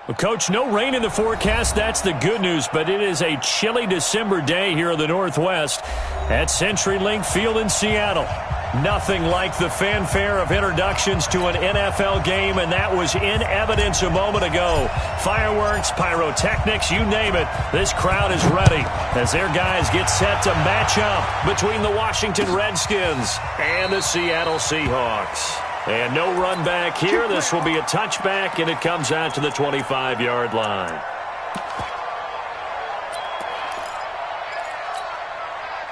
Well, Coach, no rain in the forecast. That's the good news, but it is a chilly December day here in the Northwest at CenturyLink Field in Seattle. Nothing like the fanfare of introductions to an NFL game, and that was in evidence a moment ago. Fireworks, pyrotechnics, you name it. This crowd is ready as their guys get set to match up between the Washington Redskins and the Seattle Seahawks. And no run back here. This will be a touchback, and it comes out to the 25-yard line.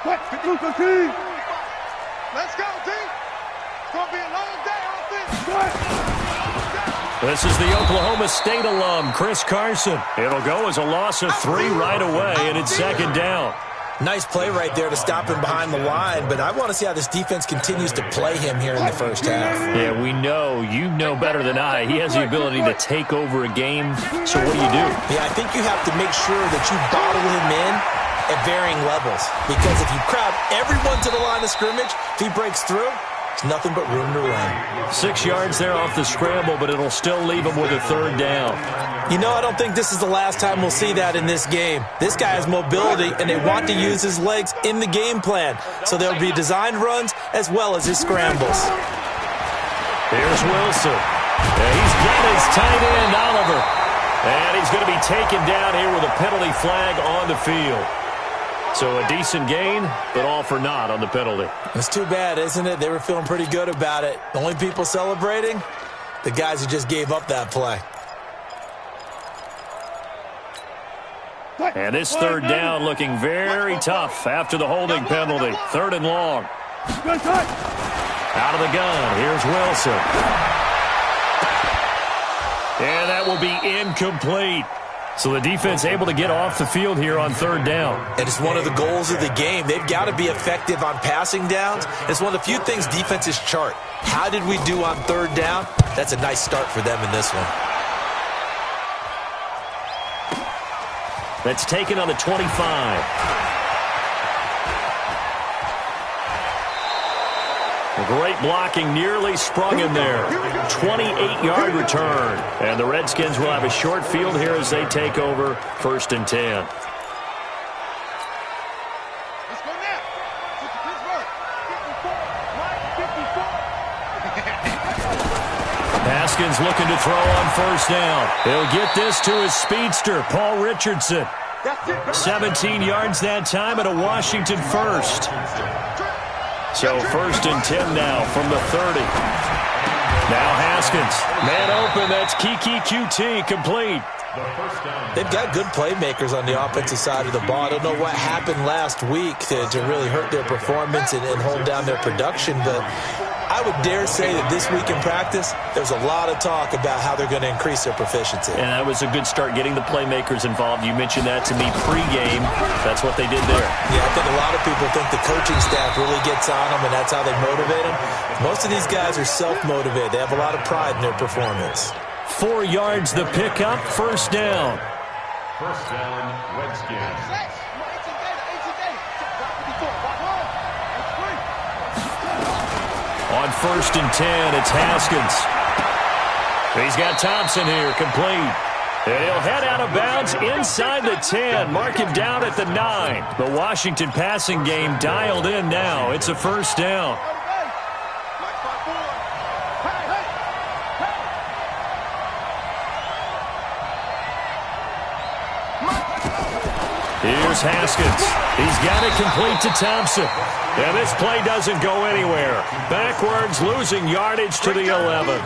Let's go, team. It's going to be a long day offense. This is the Oklahoma State alum, Chris Carson. It'll go as a loss of 3 right away, and it's second down. Nice play right there to stop him behind the line, but I want to see how this defense continues to play him here in the first half. Yeah, we know. You know better than I. He has the ability to take over a game, so what do you do? Yeah, I think you have to make sure that you bottle him in at varying levels, because if you crowd everyone to the line of scrimmage, if he breaks through, it's nothing but room to run. 6 yards there off the scramble, but it'll still leave him with a third down. You know, I don't think this is the last time we'll see that in this game. This guy has mobility, and they want to use his legs in the game plan, so there'll be designed runs as well as his scrambles. Here's Wilson. He's got his tight end, Oliver. And he's going to be taken down here with a penalty flag on the field. So a decent gain, but all for naught on the penalty. It's too bad, isn't it? They were feeling pretty good about it. The only people celebrating, the guys who just gave up that play. And this third down looking very tough after the holding penalty. 3rd and long. Out of the gun, here's Wilson. And that will be incomplete. So the defense able to get off the field here on 3rd down. And it's one of the goals of the game. They've got to be effective on passing downs. It's one of the few things defenses chart. How did we do on 3rd down? That's a nice start for them in this one. That's taken on the 25. Great blocking, nearly sprung him there. 28-yard return. And the Redskins will have a short field here as they take over 1st and 10. Let's go now. Haskins looking to throw on 1st down. He'll get this to his speedster, Paul Richardson. 17 yards that time at a Washington first. So 1st and 10 now from the 30. Now Haskins. Man open, that's Kiki QT complete. They've got good playmakers on the offensive side of the ball. I don't know what happened last week to really hurt their performance and hold down their production, but I would dare say that this week in practice, there's a lot of talk about how they're going to increase their proficiency. And that was a good start, getting the playmakers involved. You mentioned that to me pregame. That's what they did there. Yeah, I think a lot of people think the coaching staff really gets on them, and that's how they motivate them. Most of these guys are self-motivated. They have a lot of pride in their performance. 4 yards the pickup, 1st down. 1st down, Redskins. On 1st and 10, it's Haskins. He's got Thompson here, complete. And he'll head out of bounds inside the 10. Mark him down at the 9. The Washington passing game dialed in now. It's a 1st down. Here's Haskins. He's got it complete to Thompson. And this play doesn't go anywhere. Backwards, losing yardage to the 11.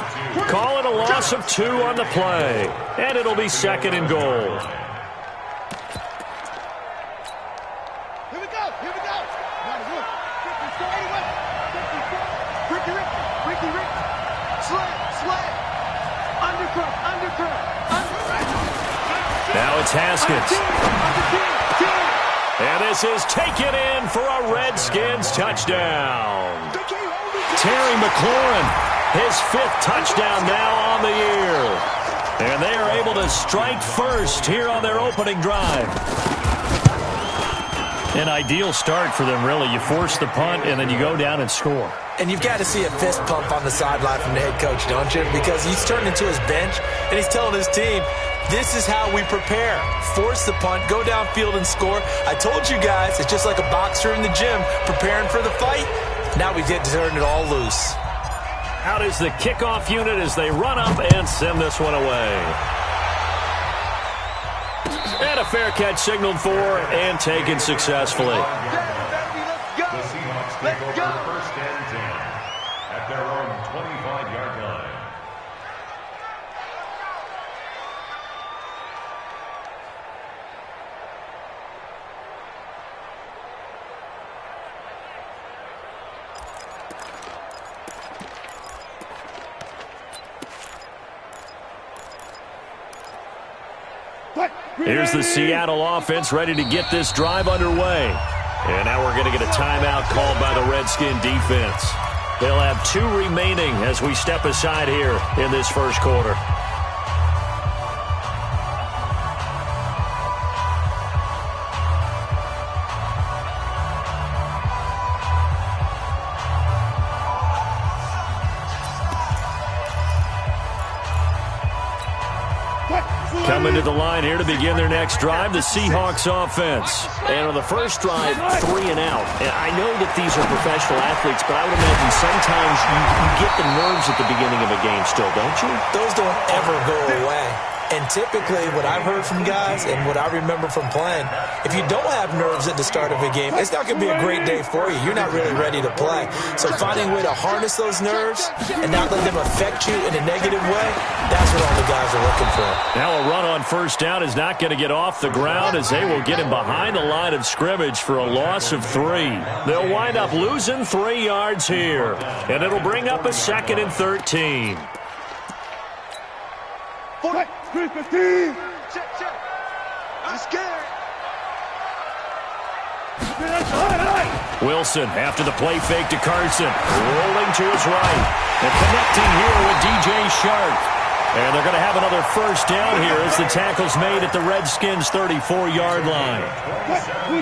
Call it a loss of 2 on the play. And it'll be 2nd and goal. Here we go. Ricky. Sled. Undercut. Now it's Haskins. And this is taken in for a Redskins touchdown. Terry McLaurin, his 5th touchdown now on the year. And they are able to strike first here on their opening drive. An ideal start for them, really. You force the punt, and then you go down and score. And you've got to see a fist pump on the sideline from the head coach, don't you? Because he's turned into his bench, and he's telling his team, This is how we prepare. Force the punt, go downfield and score. I told you guys, it's just like a boxer in the gym preparing for the fight. Now we get to turn it all loose. Out is the kickoff unit as they run up and send this one away. And a fair catch signaled for and taken successfully. The Seahawks take over first and 10 at their own 25-yard line. Here's the Seattle offense ready to get this drive underway. And now we're going to get a timeout called by the Redskin defense. They'll have 2 remaining as we step aside here in this first quarter. Coming to the line here to begin their next drive, the Seahawks offense. And on the first drive, 3 and out. And I know that these are professional athletes, but I would imagine sometimes you get the nerves at the beginning of a game still, don't you? Those don't ever go away. And typically, what I've heard from guys and what I remember from playing, if you don't have nerves at the start of a game, it's not going to be a great day for you. You're not really ready to play. So finding a way to harness those nerves and not let them affect you in a negative way, that's what all the guys are looking for. Now a run on first down is not going to get off the ground as they will get him behind the line of scrimmage for a loss of 3. They'll wind up losing 3 yards here, and it'll bring up a 2nd and 13. 3-15. Check. I'm scared. Wilson after the play fake to Carson. Rolling to his right. And connecting here with DJ Shark. And they're going to have another first down here as the tackle's made at the Redskins' 34-yard line.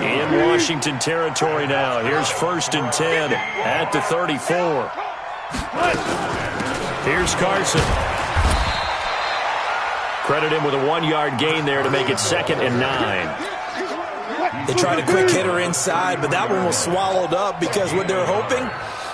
In Washington territory now. Here's 1st and 10 at the 34. Here's Carson. Credit him with a 1-yard gain there to make it 2nd and 9. They tried a quick hitter inside, but that one was swallowed up because what they're hoping,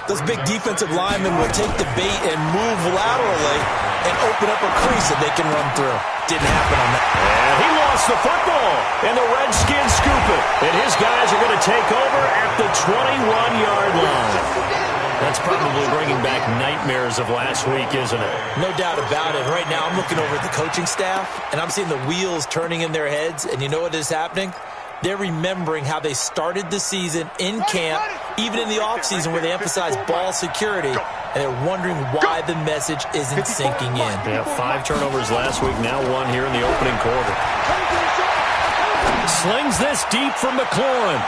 those big defensive linemen will take the bait and move laterally and open up a crease that they can run through. Didn't happen on that. And he lost the football, and the Redskins scoop it. And his guys are going to take over at the 21-yard line. That's probably bringing back nightmares of last week, isn't it? No doubt about it. Right now, I'm looking over at the coaching staff, and I'm seeing the wheels turning in their heads. And you know what is happening? They're remembering how they started the season in camp, even in the offseason where they emphasized ball security, and they're wondering why the message isn't sinking in. Yeah, 5 turnovers last week, now 1 here in the opening quarter. Slings this deep from McLaurin,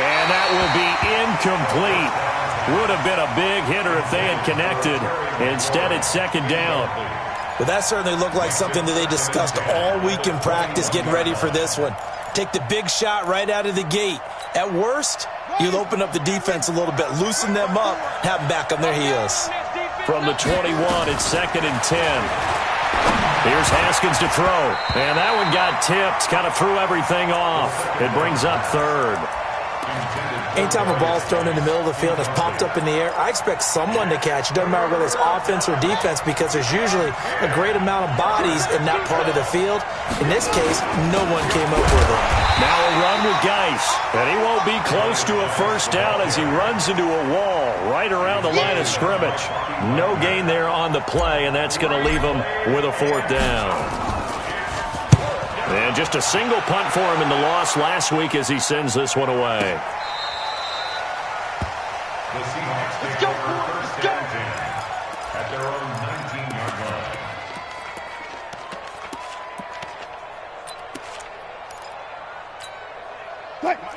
and that will be incomplete. Would have been a big hitter if they had connected. Instead, it's 2nd down. Well, that certainly looked like something that they discussed all week in practice getting ready for this one. Take the big shot right out of the gate. At worst, you'll open up the defense a little bit, loosen them up, have them back on their heels. From the 21, it's 2nd and 10. Here's Haskins to throw. And that one got tipped, kind of threw everything off. It brings up 3rd. Anytime a ball's thrown in the middle of the field and it's popped up in the air, I expect someone to catch. It doesn't matter whether it's offense or defense because there's usually a great amount of bodies in that part of the field. In this case, no one came up with it. Now a run with Geis, and he won't be close to a first down as he runs into a wall right around the line of scrimmage. No gain there on the play, and that's going to leave him with a 4th down. And just a single punt for him in the loss last week as he sends this one away. The Seahawks take over first and 10 at their own 19-yard line.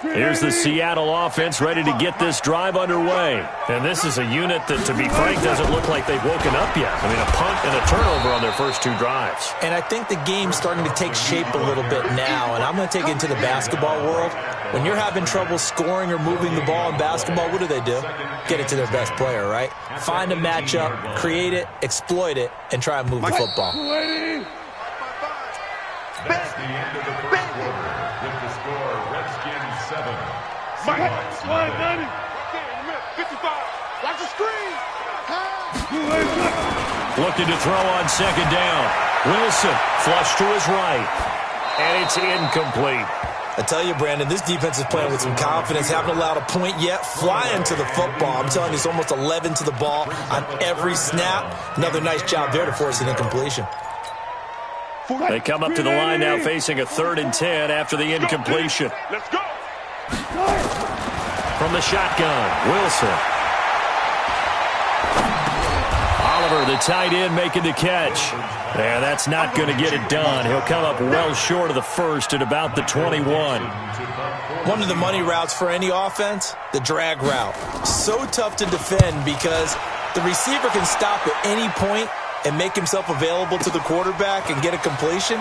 Here's the Seattle offense ready to get this drive underway. And this is a unit that, to be frank, doesn't look like they've woken up yet. I mean, a punt and a turnover on their first 2 drives. And I think the game's starting to take shape a little bit now. And I'm going to take it into the basketball world. When you're having trouble scoring or moving the ball in basketball, what do? Get it to their best player, right? Find a matchup, create it, exploit it, and try and move the football. the end of the first quarter with the score Redskins 7, Seahawks Okay, nothing. in a minute. 55. Watch the screen. Looking to throw on second down. Wilson flush to his right. And it's incomplete. I tell you, Brandon, this defense is playing with some confidence. Haven't allowed a point yet. Flying to the football. I'm telling you, it's almost 11 to the ball on every snap. Another nice job there to force an incompletion. They come up to the line now facing a 3rd and 10 after the incompletion. Let's go. From the shotgun, Wilson. Oliver, the tight end, making the catch. Yeah, that's not going to get it done. He'll come up well short of the first at about the 21. One of the money routes for any offense, the drag route. So tough to defend because the receiver can stop at any point and make himself available to the quarterback and get a completion.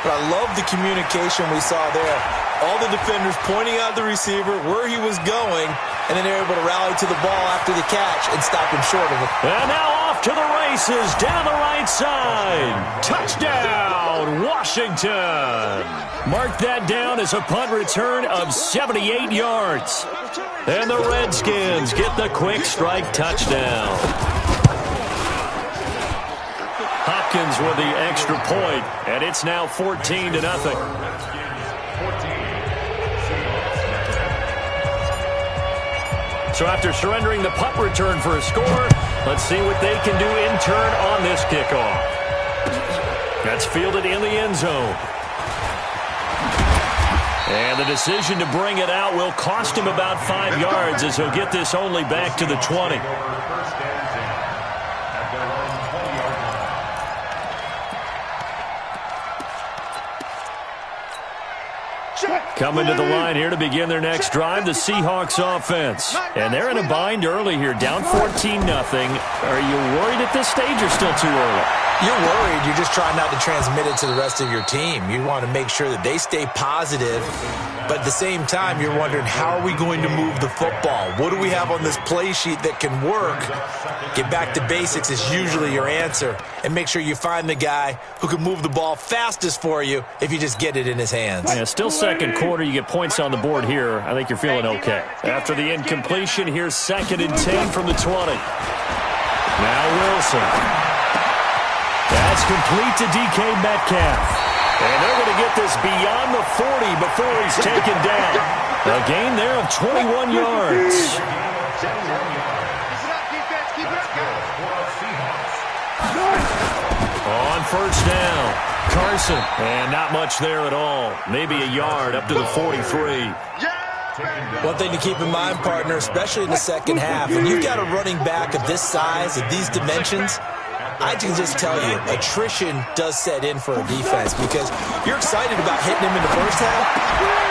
But I love the communication we saw there. All the defenders pointing out the receiver, where he was going, and then they're able to rally to the ball after the catch and stop him short of it. And now off to the races down the right side. Touchdown, Washington. Mark that down as a punt return of 78 yards. And the Redskins get the quick strike touchdown. Hopkins with the extra point, and it's now 14-0. So after surrendering the punt return for a score, let's see what they can do in turn on this kickoff. That's fielded in the end zone. And the decision to bring it out will cost him about 5 yards as he'll get this only back to the 20. Coming to the line here to begin their next drive, the Seahawks offense. And they're in a bind early here, down 14-0. Are you worried at this stage or still too early? You're worried. You're just trying not to transmit it to the rest of your team. You want to make sure that they stay positive. But at the same time, you're wondering, how are we going to move the football? What do we have on this play sheet that can work? Get back to basics is usually your answer. And make sure you find the guy who can move the ball fastest for you if you just get it in his hands. Yeah, still second quarter. You get points on the board here. I think you're feeling okay. After the incompletion, here's 2nd and 10 from the 20. Now Wilson. That's complete to DK Metcalf. And they're going to get this beyond the 40 before he's taken down. A gain there of 21 yards. On first down, Carson. And not much there at all. Maybe a yard up to the 43. One thing to keep in mind, partner, especially in the second half, when you've got a running back of this size, of these dimensions, I can just tell you, attrition does set in for a defense because you're excited about hitting him in the first half.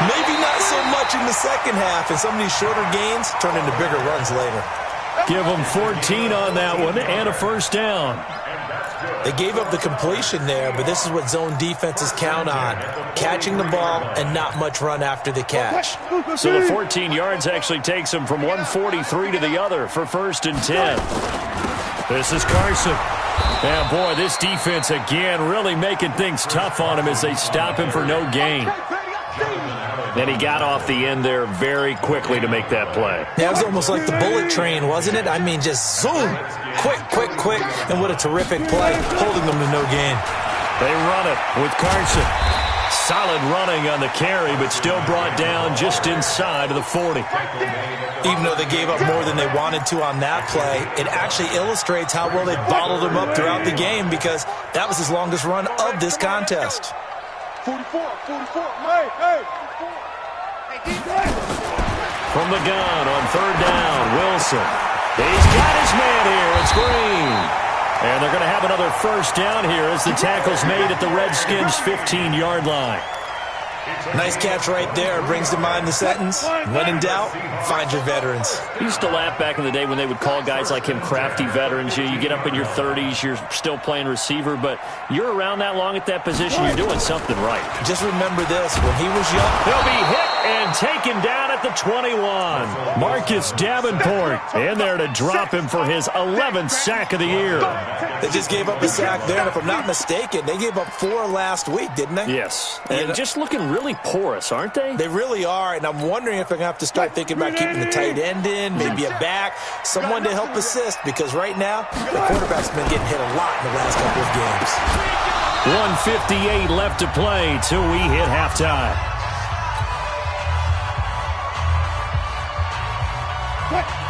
Maybe not so much in the second half, and some of these shorter gains turn into bigger runs later. Give them 14 on that one and a first down. They gave up the completion there, but this is what zone defenses count on, catching the ball and not much run after the catch. So the 14 yards actually takes them from 143 to the other for 1st and 10. This is Carson. And, boy, this defense, again, really making things tough on him as they stop him for no gain. Then he got off the end there very quickly to make that play. Yeah, it was almost like the bullet train, wasn't it? I mean, just zoom, quick, quick, quick, and what a terrific play, holding them to no gain. They run it with Carson. Solid running on the carry, but still brought down just inside of the 40. Even though they gave up more than they wanted to on that play, it actually illustrates how well they bottled him up throughout the game because that was his longest run of this contest. 44, hey. From the gun on 3rd down, Wilson. He's got his man here. It's Green. And they're going to have another first down here as the tackle's made at the Redskins' 15-yard line. Nice catch right there. Brings to mind the sentence, when in doubt, find your veterans. I used to laugh back in the day when they would call guys like him crafty veterans. You get up in your 30s, you're still playing receiver, but you're around that long at that position, you're doing something right. Just remember this, when he was young, he'll be hit and taken down at the 21. Marcus Davenport in there to drop him for his 11th sack of the year. They just gave up a sack there, and if I'm not mistaken, they gave up 4 last week, didn't they? Yes, and just looking really porous, aren't they? They really are, and I'm wondering if they're going to have to start thinking about keeping the tight end in, maybe a back, someone to help assist, because right now, the quarterback's been getting hit a lot in the last couple of games. 1:58 left to play till we hit halftime.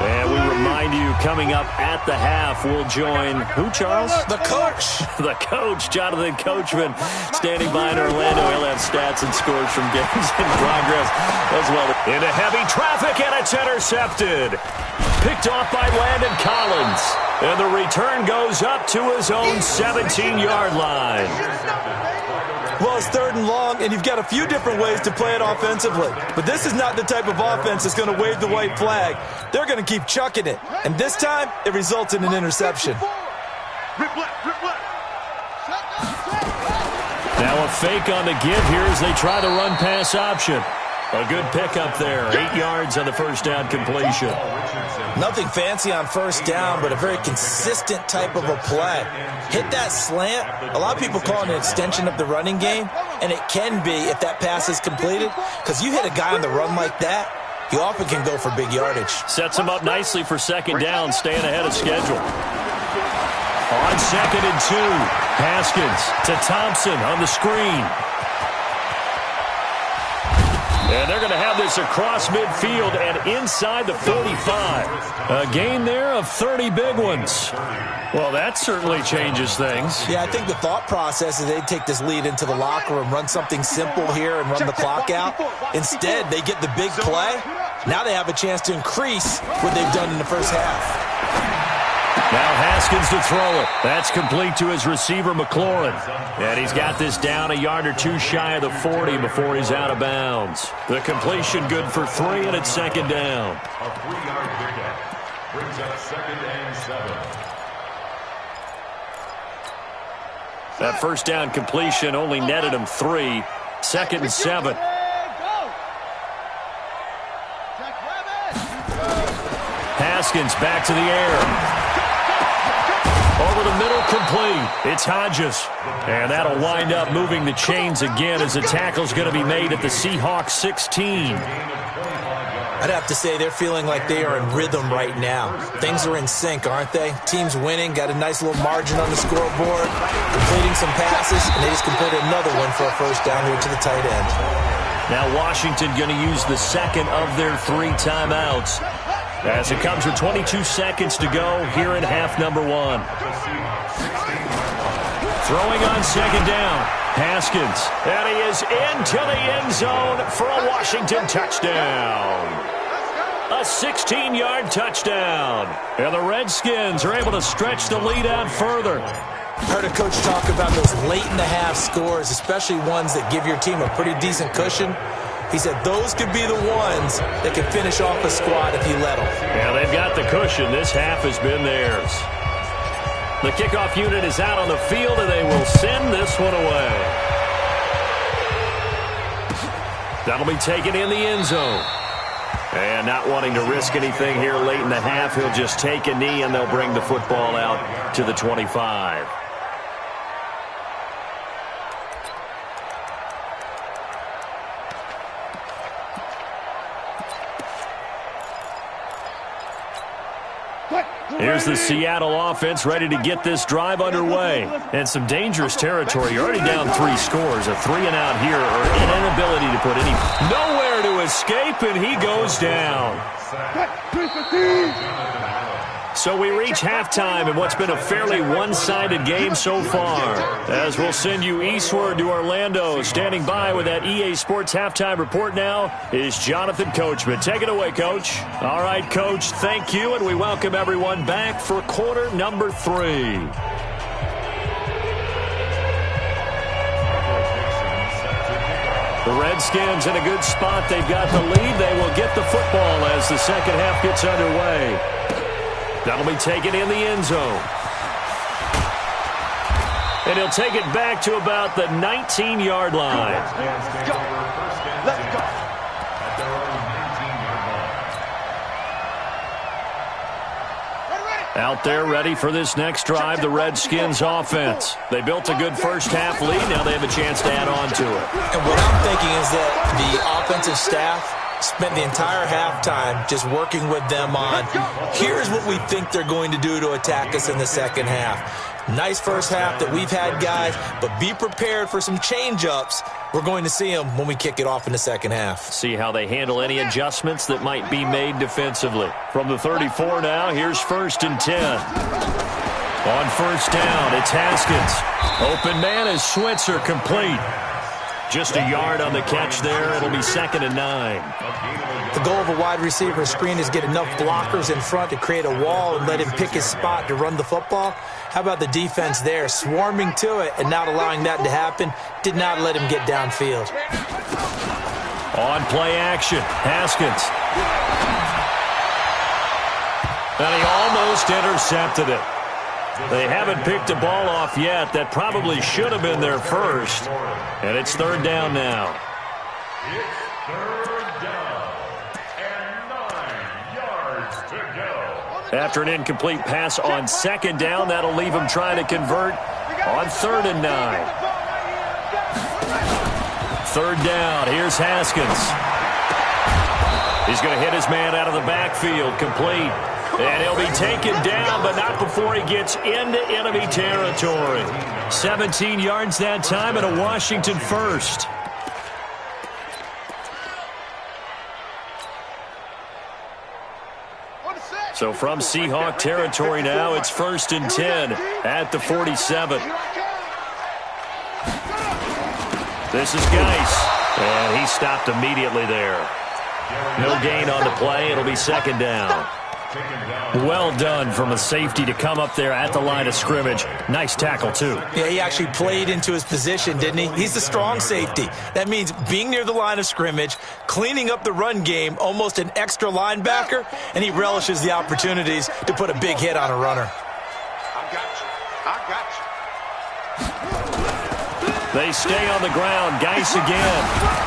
And we remind you, coming up at the half, we'll join who, Charles? The coach. The coach, Jonathan Coachman, standing by in Orlando. He'll have stats and scores from games in progress as well. Into heavy traffic, and it's intercepted. Picked off by Landon Collins. And the return goes up to his own 17-yard line. Well, it's 3rd and long, and you've got a few different ways to play it offensively. But this is not the type of offense that's going to wave the white flag. They're going to keep chucking it. And this time, it results in an interception. Now a fake on the give here as they try the run-pass option. A good pickup there. 8 yards on the first down completion. Nothing fancy on first down, but a very consistent type of a play. Hit that slant. A lot of people call it an extension of the running game, and it can be if that pass is completed, because you hit a guy on the run like that, he often can go for big yardage. Sets him up nicely for second down, staying ahead of schedule. On 2nd and 2, Haskins to Thompson on the screen. And they're going to have this across midfield and inside the 45. A gain there of 30 big ones. Well, that certainly changes things. Yeah, I think the thought process is they'd take this lead into the locker room, run something simple here and run the clock out. Instead, they get the big play. Now they have a chance to increase what they've done in the first half. Now Haskins to throw it. That's complete to his receiver, McLaurin. And he's got this down a yard or two shy of the 40 before he's out of bounds. The completion good for 3, and it's second down. A 3-yard pickup brings up 2nd and 7. That first down completion only netted him 3. 2nd and 7. Haskins back to the air. Over the middle, complete. It's Hodges. And that'll wind up moving the chains again as the tackle's going to be made at the Seahawks 16. I'd have to say they're feeling like they are in rhythm right now. Things are in sync, aren't they? Team's winning, got a nice little margin on the scoreboard, completing some passes, and they just completed another one for a first down here to the tight end. Now Washington going to use the second of their 3 timeouts, as it comes with 22 seconds to go here in half number 1. Throwing on second down, Haskins. And he is into the end zone for a Washington touchdown. A 16-yard touchdown. And the Redskins are able to stretch the lead out further. Heard a coach talk about those late-in-the-half scores, especially ones that give your team a pretty decent cushion. He said those could be the ones that can finish off a squad if you let them. Yeah, they've got the cushion. This half has been theirs. The kickoff unit is out on the field, and they will send this one away. That'll be taken in the end zone. And not wanting to risk anything here late in the half, he'll just take a knee, and they'll bring the football out to the 25. Here's the Seattle offense ready to get this drive underway. And some dangerous territory. You're already down 3 scores. A 3-and-out here, or an inability to put any... Nowhere to escape, and he goes down. So we reach halftime in what's been a fairly one-sided game so far. As we'll send you eastward to Orlando. Standing by with that EA Sports halftime report now is Jonathan Coachman. Take it away, Coach. All right, Coach, thank you, and we welcome everyone back for quarter number 3. The Redskins in a good spot. They've got the lead. They will get the football as the second half gets underway. That'll be taken in the end zone. And he'll take it back to about the 19-yard line. Out there ready for this next drive, the Redskins offense. They built a good first-half lead. Now they have a chance to add on to it. And what I'm thinking is that the offensive staff spent the entire halftime just working with them on, here's what we think they're going to do to attack us in the second half. Nice first half that we've had, guys, but be prepared for some change-ups. We're going to see them when we kick it off in the second half. See how they handle any adjustments that might be made defensively. From the 34 now, here's 1st and 10. On first down, it's Haskins. Open man is Switzer, complete. Just a yard on the catch there. It'll be 2nd and 9. The goal of a wide receiver screen is get enough blockers in front to create a wall and let him pick his spot to run the football. How about the defense there, swarming to it and not allowing that to happen? Did not let him get downfield. On play action, Haskins. And he almost intercepted it. They haven't picked a ball off yet. That probably should have been their first. And it's 3rd down now. It's 3rd down and 9 yards to go. After an incomplete pass on 2nd down, that'll leave him trying to convert on 3rd and 9. 3rd down, here's Haskins. He's going to hit his man out of the backfield, complete. And he'll be taken down, but not before he gets into enemy territory. 17 yards that time and a Washington first. So from Seahawk territory now, it's 1st and 10 at the 47. This is Geis, and he stopped immediately there. No gain on the play. It'll be 2nd down. Well done from a safety to come up there at the line of scrimmage. Nice tackle, too. Yeah, he actually played into his position, didn't he? He's the strong safety. That means being near the line of scrimmage, cleaning up the run game, almost an extra linebacker, and he relishes the opportunities to put a big hit on a runner. I got you. They stay on the ground. Geis again.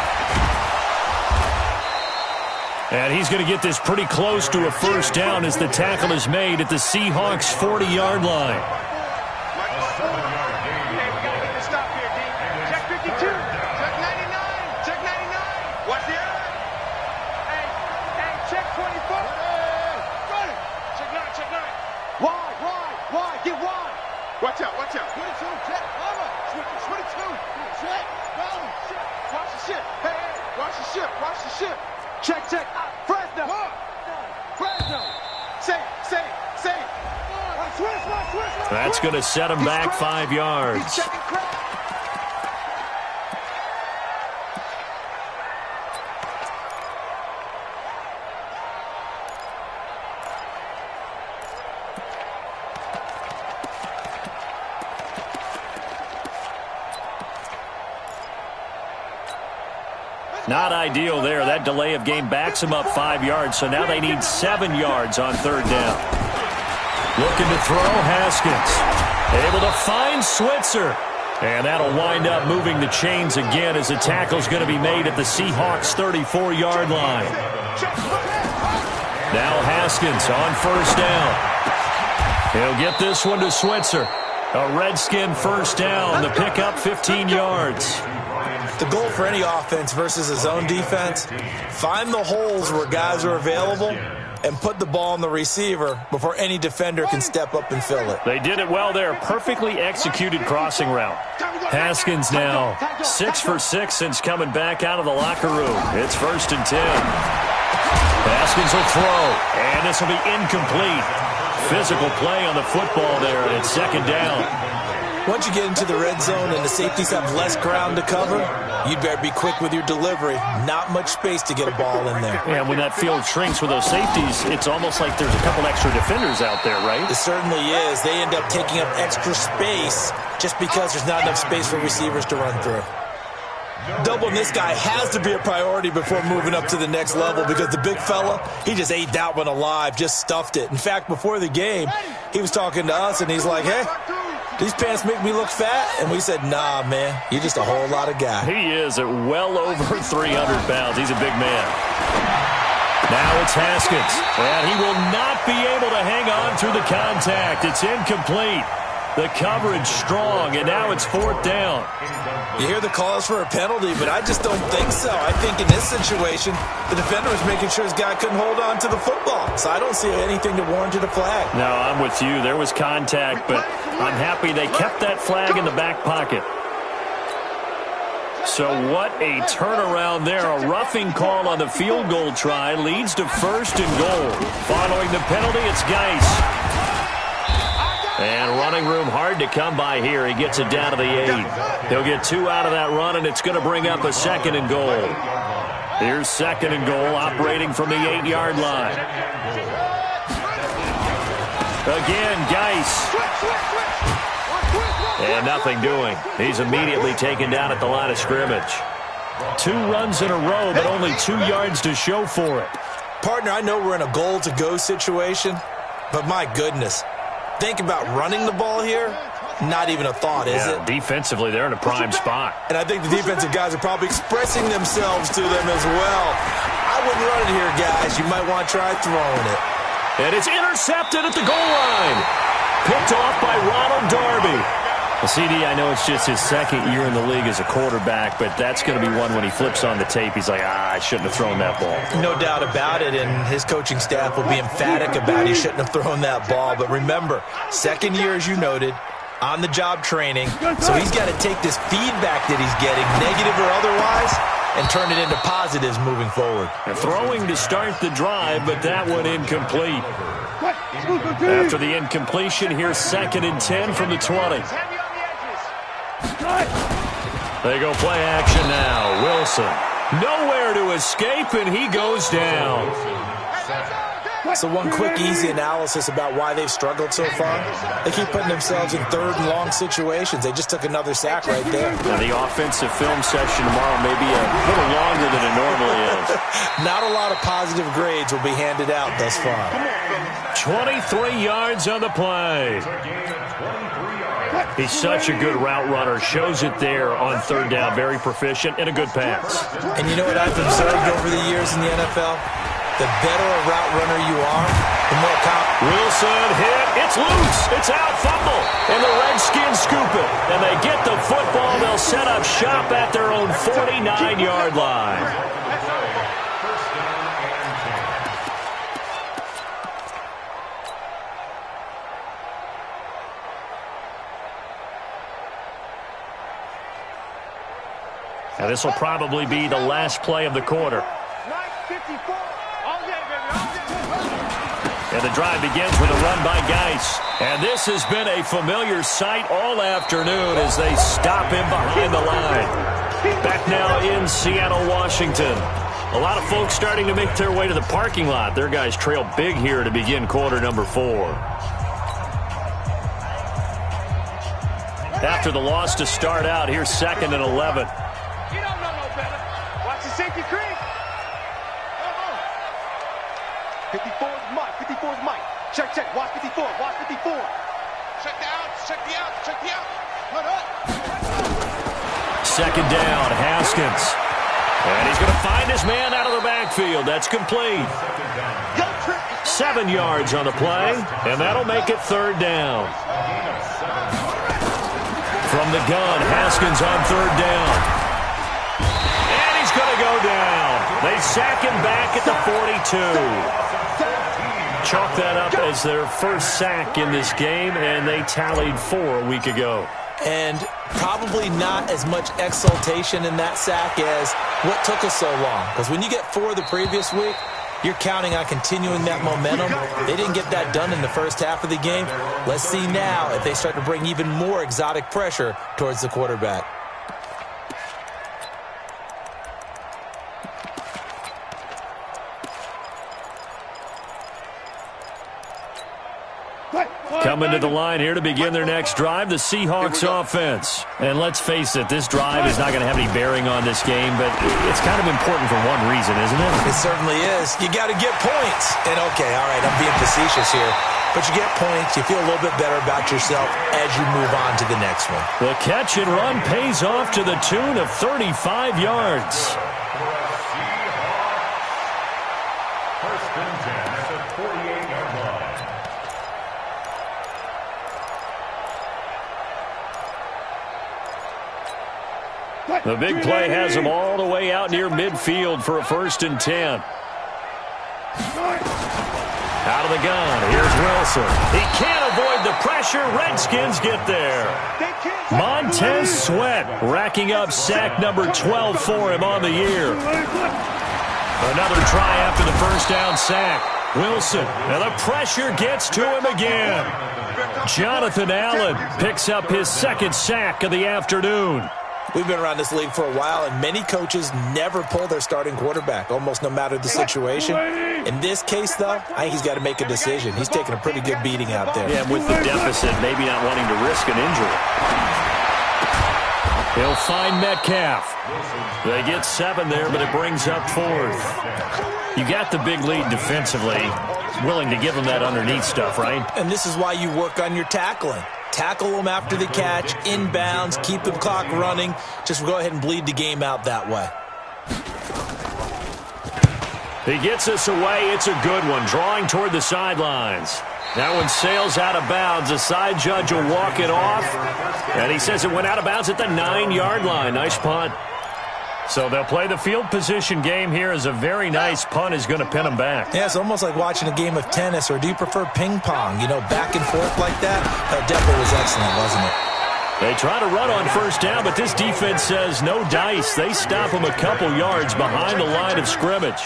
And he's going to get this pretty close to a first down as the tackle is made at the Seahawks' 40-yard line. Stop here, D. Check 52. Check 99. Check 99. Watch the other. Hey, check 24. Run it. Check 9. Check 9. Wide. Get wide. Watch out. 22. Check. Switch 22. Check. Watch the ship. Hey. Watch the ship. Check. Fresno. Say. Switch. That's going to set him back 5 yards. Not ideal there. That delay of game backs him up 5 yards, so now they need 7 yards on 3rd down. Looking to throw, Haskins. Able to find Switzer. And that'll wind up moving the chains again as the tackle's going to be made at the Seahawks' 34-yard line. Now Haskins on 1st down. He'll get this one to Switzer. A Redskin first down. The pickup 15 yards. The goal for any offense versus a zone defense, find the holes where guys are available and put the ball on the receiver before any defender can step up and fill it. They did it well there. Perfectly executed crossing route. Haskins now 6 for 6 since coming back out of the locker room. It's 1st and 10. Haskins will throw, and this will be incomplete. Physical play on the football there, and it's 2nd down. Once you get into the red zone and the safeties have less ground to cover, you'd better be quick with your delivery. Not much space to get a ball in there. Yeah, when that field shrinks with those safeties, it's almost like there's a couple extra defenders out there, right? It certainly is. They end up taking up extra space just because there's not enough space for receivers to run through. Doubling this guy has to be a priority before moving up to the next level because the big fella, he just ate that one alive, just stuffed it. In fact, before the game, he was talking to us, and he's like, hey, these pants make me look fat? And we said, nah, man, you're just a whole lot of guy. He is at well over 300 pounds. He's a big man. Now it's Haskins, and he will not be able to hang on through the contact. It's incomplete. The coverage strong, and now it's 4th down. You hear the calls for a penalty, but I just don't think so. I think in this situation, the defender was making sure his guy couldn't hold on to the football. So I don't see anything to warrant a flag. No, I'm with you. There was contact, but I'm happy they kept that flag in the back pocket. So what a turnaround there. A roughing call on the field goal try leads to 1st and goal. Following the penalty, it's Geis. And running room hard to come by here. He gets it down to the 8. He'll get 2 out of that run, and it's going to bring up a 2nd and goal. Here's 2nd and goal, operating from the 8-yard line. Again, Geis. And nothing doing. He's immediately taken down at the line of scrimmage. 2 runs in a row, but only 2 yards to show for it. Partner, I know we're in a goal-to-go situation, but my goodness. Think about running the ball here. Not even a thought, is it? Defensively, they're in a prime spot. And I think the defensive guys are probably expressing themselves to them as well. I wouldn't run it here, guys. You might want to try throwing it. And it's intercepted at the goal line. Picked off by Ronald Darby. Well, CD, I know it's just his 2nd year in the league as a quarterback, but that's going to be one when he flips on the tape. He's like, I shouldn't have thrown that ball. No doubt about it, and his coaching staff will be emphatic about he shouldn't have thrown that ball. But remember, 2nd year, as you noted, on-the-job training, so he's got to take this feedback that he's getting, negative or otherwise, and turn it into positives moving forward. And throwing to start the drive, but that one incomplete. After the incompletion, here's 2nd and 10 from the 20. They go play action now. Wilson nowhere to escape, and he goes down. So one quick, easy analysis about why they've struggled so far. They keep putting themselves in 3rd and long situations. They just took another sack right there. Now the offensive film session tomorrow may be a little longer than it normally is. Not a lot of positive grades will be handed out thus far. 23 yards on the play. He's such a good route runner. Shows it there on 3rd down. Very proficient and a good pass. And you know what I've observed over the years in the NFL? The better a route runner you are, the more Wilson hit. It's loose. It's out. Fumble. And the Redskins scoop it. And they get the football. They'll set up shop at their own 49-yard line. Now this will probably be the last play of the quarter. And the drive begins with a run by Geis. And this has been a familiar sight all afternoon as they stop him behind the line. Back now in Seattle, Washington. A lot of folks starting to make their way to the parking lot. Their guys trail big here to begin quarter number 4. After the loss to start out, here's 2nd and 11. You don't know no better. Watch the safety creep. 54 is Mike. 54 is Mike. Check, check. Watch 54. Watch 54. Check the out. Check the out. Check the out. Put up. 2nd down, Haskins. And he's going to find his man out of the backfield. That's complete. 7 yards on the play, and that'll make it 3rd down. From the gun, Haskins on 3rd down. And he's going to go down. They sack him back at the 42. Chalk that up as their first sack in this game, and they tallied 4 a week ago. And probably not as much exultation in that sack as what took us so long. Because when you get 4 the previous week, you're counting on continuing that momentum. They didn't get that done in the first half of the game. Let's see now if they start to bring even more exotic pressure towards the quarterback. Coming to the line here to begin their next drive, the Seahawks offense. And let's face it, this drive is not going to have any bearing on this game, but it's kind of important for one reason, isn't it? It certainly is. You got to get points. And okay, all right, I'm being facetious here. But you get points, you feel a little bit better about yourself as you move on to the next one. The catch and run pays off to the tune of 35 yards. The big play has him all the way out near midfield for a 1st and 10. Out of the gun, here's Wilson. He can't avoid the pressure. Redskins get there. Montez Sweat racking up sack number 12 for him on the year. Another try after the 1st down sack. Wilson, and the pressure gets to him again. Jonathan Allen picks up his 2nd sack of the afternoon. We've been around this league for a while, and many coaches never pull their starting quarterback, almost no matter the situation. In this case, though, I think he's got to make a decision. He's taking a pretty good beating out there. Yeah, with the deficit, maybe not wanting to risk an injury. He'll find Metcalf. They get 7 there, but it brings up 4th. You got the big lead defensively. Willing to give him that underneath stuff, right? And this is why you work on your tackling. Tackle them after the catch, inbounds, keep the clock running. Just go ahead and bleed the game out that way. He gets us away. It's a good one. Drawing toward the sidelines. That one sails out of bounds. The side judge will walk it off. And he says it went out of bounds at the 9-yard line. Nice punt. So they'll play the field position game here as a very nice punt is going to pin them back. Yeah, it's almost like watching a game of tennis, or do you prefer ping pong? You know, back and forth like that? That definitely was excellent, wasn't it? They try to run on 1st down, but this defense says no dice. They stop them a couple yards behind the line of scrimmage.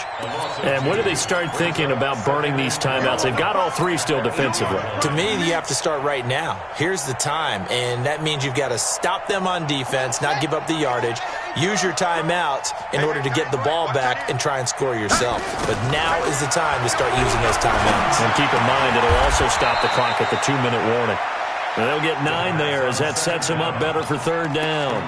And when do they start thinking about burning these timeouts? They've got all 3 still defensively. To me, you have to start right now. Here's the time, and that means you've got to stop them on defense, not give up the yardage, use your timeouts in order to get the ball back and try and score yourself. But now is the time to start using those timeouts. And keep in mind, it'll also stop the clock at the 2-minute warning. And they'll get 9 there as that sets them up better for 3rd down.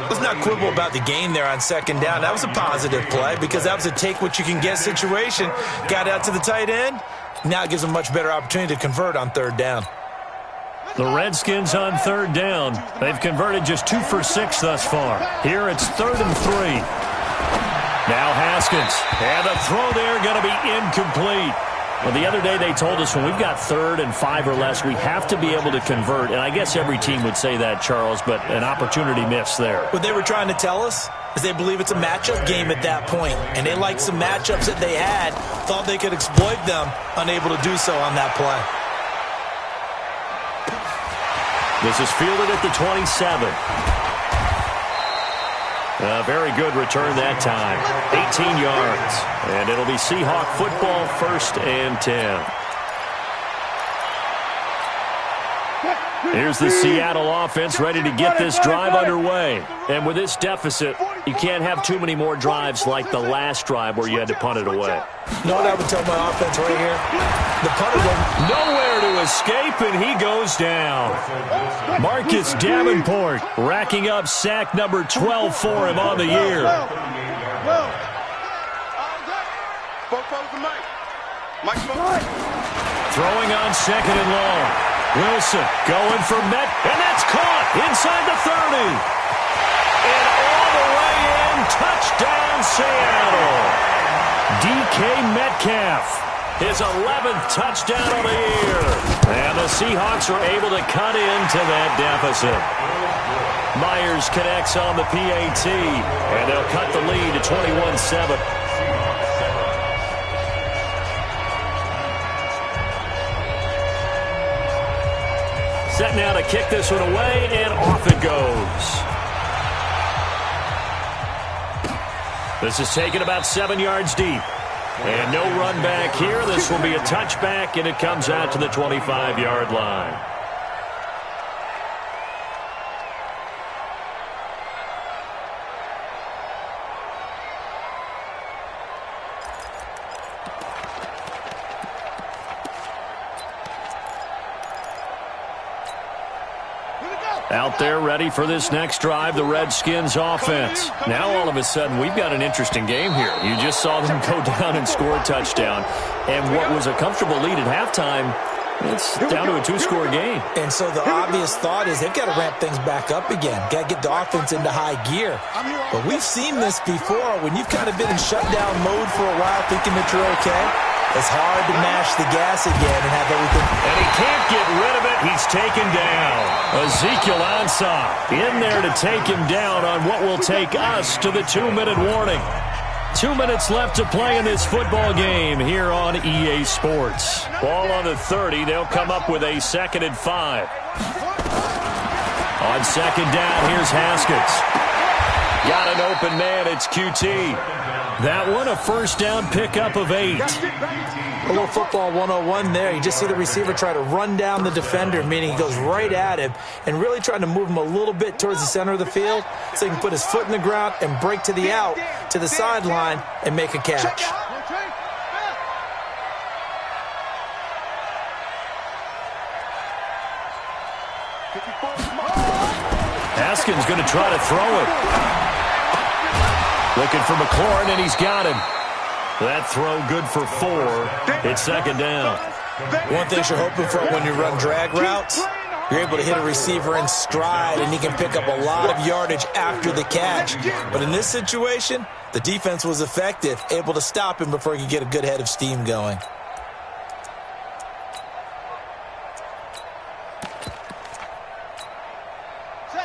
Let's not quibble about the gain there on 2nd down. That was a positive play because that was a take-what-you-can-get situation. Got out to the tight end. Now it gives them a much better opportunity to convert on 3rd down. The Redskins on 3rd down. They've converted just 2 for 6 thus far. Here it's 3rd and 3. Now Haskins. And the throw there going to be incomplete. Well, the other day they told us when we've got 3rd and 5 or less, we have to be able to convert. And I guess every team would say that, Charles, but an opportunity missed there. What they were trying to tell us is they believe it's a matchup game at that point. And they liked some matchups that they had, thought they could exploit them, unable to do so on that play. This is fielded at the 27. A very good return that time. 18 yards. And it'll be Seahawk football, 1st and 10. Here's the Seattle offense ready to get this drive underway. And with this deficit, you can't have too many more drives like the last drive where you had to punt it away. You know what I would tell my offense right here? The punter doesn't... Nowhere to escape, and he goes down. Marcus Davenport racking up sack number 12 for him on the year. Throwing on 2nd and long. Wilson going for Met, and that's caught inside the 30. And all the way in, touchdown Seattle. DK Metcalf, his 11th touchdown of the year. And the Seahawks are able to cut into that deficit. Myers connects on the PAT, and they'll cut the lead to 21-7. Set now to kick this one away, and off it goes. This is taken about 7 yards deep. And no run back here. This will be a touchback, and it comes out to the 25-yard line. Out there ready for this next drive, the Redskins offense. Now all of a sudden we've got an interesting game here. You just saw them go down and score a touchdown. And what was a comfortable lead at halftime, it's down to a 2-score game. And so the obvious thought is they've got to ramp things back up again. Got to get the offense into high gear. But we've seen this before when you've kind of been in shutdown mode for a while thinking that you're okay. It's hard to mash the gas again and have everything. And he can't get rid of it. He's taken down. Ezekiel Ansah in there to take him down on what will take us to the 2-minute warning. 2 minutes left to play in this football game here on EA Sports. Ball on the 30. They'll come up with a 2nd and 5. On 2nd down, here's Haskins. Got an open man. It's QT. That one a 1st down pickup of 8. A little football 101 there. You just see the receiver try to run down the defender, meaning he goes right at him and really trying to move him a little bit towards the center of the field so he can put his foot in the ground and break to the out, to the sideline, and make a catch. Haskins going to try to throw it. Looking for McLaurin, and he's got him. That throw good for 4. It's 2nd down. One thing you're hoping for when you run drag routes, you're able to hit a receiver in stride, and he can pick up a lot of yardage after the catch. But in this situation, the defense was effective, able to stop him before he could get a good head of steam going.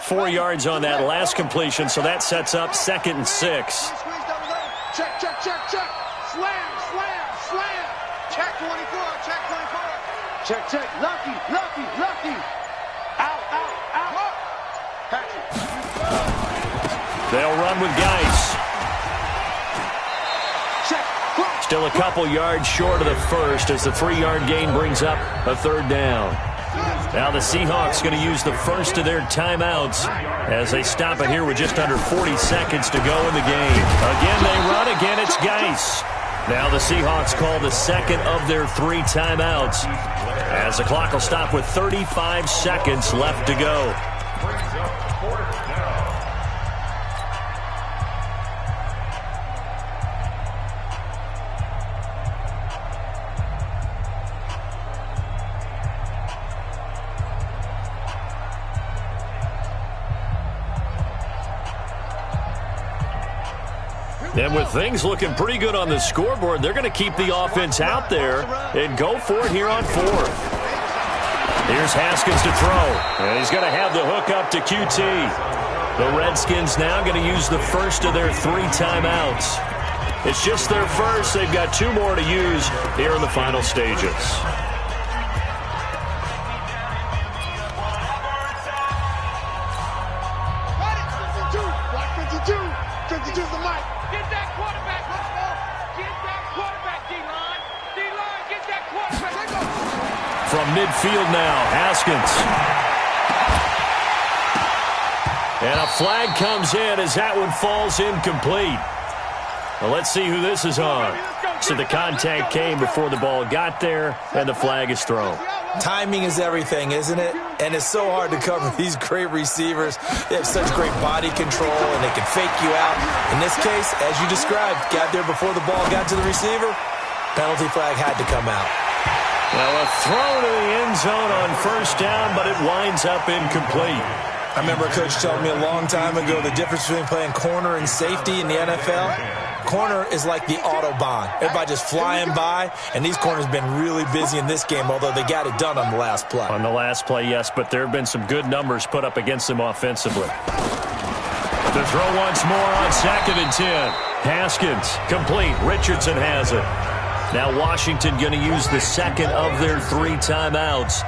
Four yards on that last completion, so that sets up 2nd and 6. Check, check, check, check. Slam, slam, slam. Check 24, check 24. Check, check. Lucky, lucky, lucky. Out, out, out. Catch it. They'll run with Geis. Check. Still a couple yards short of the 1st as the 3-yard gain brings up a 3rd down. Now the Seahawks going to use the first of their timeouts as they stop it here with just under 40 seconds to go in the game. Again, they run. Again, it's Geis. Now the Seahawks call the 2nd of their 3 timeouts as the clock will stop with 35 seconds left to go. And with things looking pretty good on the scoreboard, they're going to keep the offense out there and go for it here on 4th. Here's Haskins to throw. And he's going to have the hook up to QT. The Redskins now going to use the first of their 3 timeouts. It's just their first. They've got 2 more to use here in the final stages. From midfield now, Haskins. And a flag comes in as that one falls incomplete. Well, let's see who this is on. So the contact came before the ball got there, and the flag is thrown. Timing is everything, isn't it? And it's so hard to cover these great receivers. They have such great body control, and they can fake you out. In this case, as you described, got there before the ball got to the receiver. Penalty flag had to come out. Well, a throw to the end zone on 1st down, but it winds up incomplete. I remember a coach telling me a long time ago the difference between playing corner and safety in the NFL. Corner is like the Autobahn. Everybody just flying by, and these corners have been really busy in this game, although they got it done on the last play. On the last play, yes, but there have been some good numbers put up against them offensively. The throw once more on 2nd and 10. Haskins, complete. Richardson has it. Now Washington going to use the 2nd of their 3 timeouts.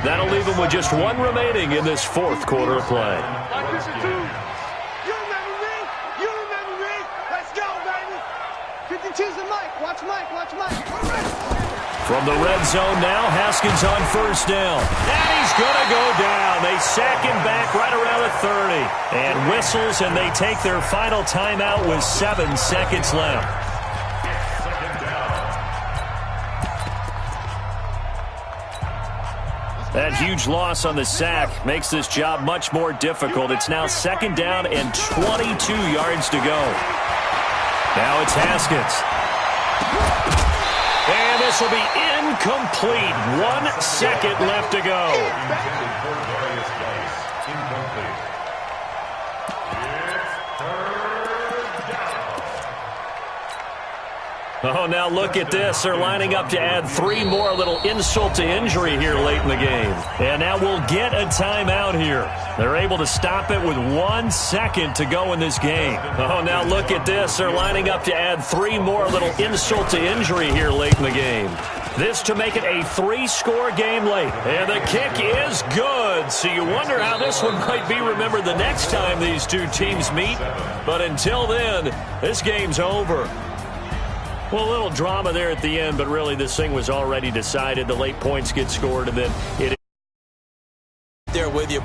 That'll leave them with just 1 remaining in this 4th quarter of play. You remember me? You remember me? Let's go, baby. 52's the Mike. Watch Mike. Watch Mike. From the red zone now, Haskins on 1st down. And he's going to go down. They sack him back right around the 30. And whistles, and they take their final timeout with 7 seconds left. That huge loss on the sack makes this job much more difficult. It's now 2nd down and 22 yards to go. Now it's Haskins. And this will be incomplete. 1 second left to go. Oh, now look at this. They're lining up to add 3 more, a little insult to injury here late in the game. And now we'll get a timeout here. They're able to stop it with 1 second to go in this game. Oh, now look at this. They're lining up to add 3 more, a little insult to injury here late in the game. This to make it a 3-score game late. And the kick is good. So you wonder how this one might be remembered the next time these two teams meet. But until then, this game's over. Well, a little drama there at the end, but really this thing was already decided. The late points get scored, and then it... There with you.